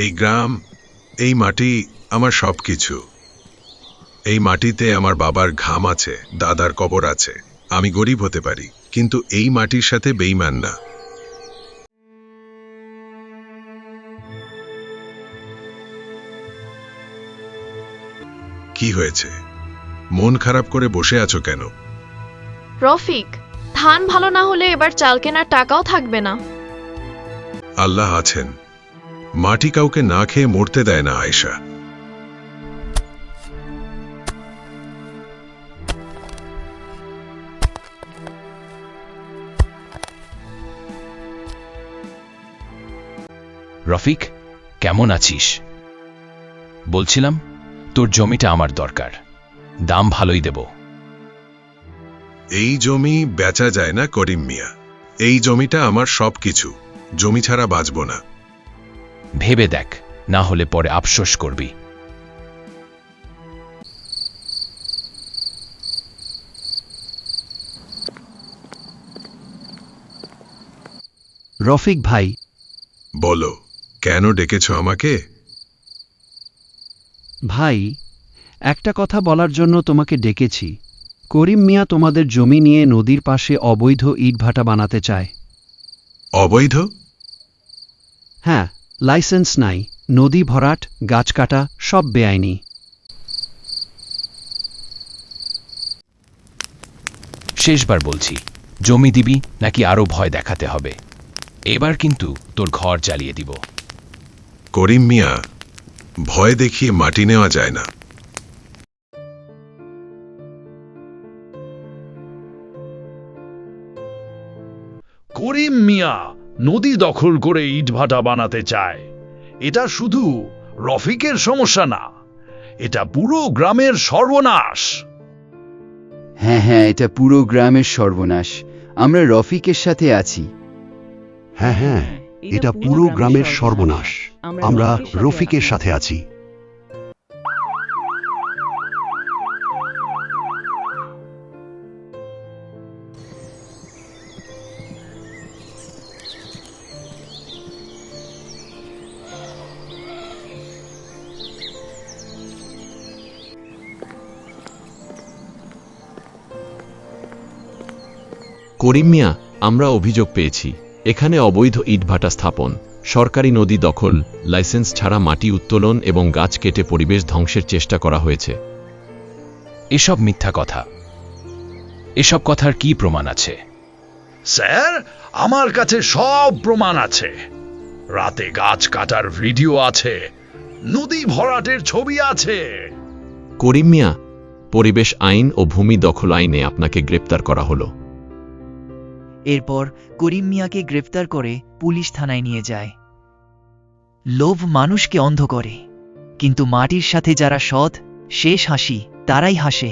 এই গ্রাম, এই মাটি আমার সবকিছু। এই মাটিতে আমার বাবার ঘাম আছে, দাদার কবর আছে। আমি গরিব হতে পারি, কিন্তু এই মাটির সাথে বেইমান না। কি হয়েছে? মন খারাপ করে বসে আছো কেন? রফিক, ধান ভালো না হলে এবার চাল কেনার টাকাও থাকবে না। আল্লাহ আছেন, মাটি কাউকে না খেয়ে মরতে দেয় না আয়েশা। রফিক, কেমন আছিস? বলছিলাম তোর জমিটা আমার দরকার, দাম ভালোই দেব। এই জমি বেচা যায় না করিম মিয়া। এই জমিটা আমার সবকিছু। জমি ছাড়া বাঁচব না। ভেবে দেখ, না হলে পরে আফসোস করবি। রফিক ভাই, বলো, কেন ডেকেছ আমাকে? ভাই, একটা কথা বলার জন্য তোমাকে ডেকেছি। করিম মিয়া তোমাদের জমি নিয়ে নদীর পাশে অবৈধ ইটভাটা বানাতে চায়। অবৈধ? হ্যাঁ, লাইসেন্স নাই, নদী ভরাট, গাছ কাটা, সব বেআইনি। শেষবার বলছি, জমি দিবি নাকি আরো ভয় দেখাতে হবে? এবার কিন্তু তোর ঘর জ্বালিয়ে দিব। করিম মিয়া, ভয় দেখিয়ে মাটি নেওয়া যায় না। করিম মিয়া নদী দখল করে ইটভাটা বানাতে চায়। এটা শুধু রফিকের সমস্যা না, এটা পুরো গ্রামের সর্বনাশ। হ্যাঁ হ্যাঁ, এটা পুরো গ্রামের সর্বনাশ। আমরা রফিকের সাথে আছি। হ্যাঁ হ্যাঁ, এটা পুরো গ্রামের সর্বনাশ। আমরা রফিকের সাথে আছি। করিম মিয়া, আমরা অভিযোগ পেয়েছি এখানে অবৈধ ইটভাটা স্থাপন, সরকারি নদী দখল, লাইসেন্স ছাড়া মাটি উত্তোলন এবং গাছ কেটে পরিবেশ ধ্বংসের চেষ্টা করা হয়েছে। এসব মিথ্যা কথা। এসব কথার কি প্রমাণ আছে? স্যার, আমার কাছে সব প্রমাণ আছে। রাতে গাছ কাটার ভিডিও আছে, নদী ভরাটের ছবি আছে। করিম মিয়া, পরিবেশ আইন ও ভূমি দখল আইনে আপনাকে গ্রেপ্তার করা হলো। এরপর করিম মিয়াকে গ্রেফতার করে পুলিশ থানায় নিয়ে যায়। লোভ মানুষকে অন্ধ করে, কিন্তু মাটির সাথে যারা সৎ, শেষ হাসি তারাই হাসে।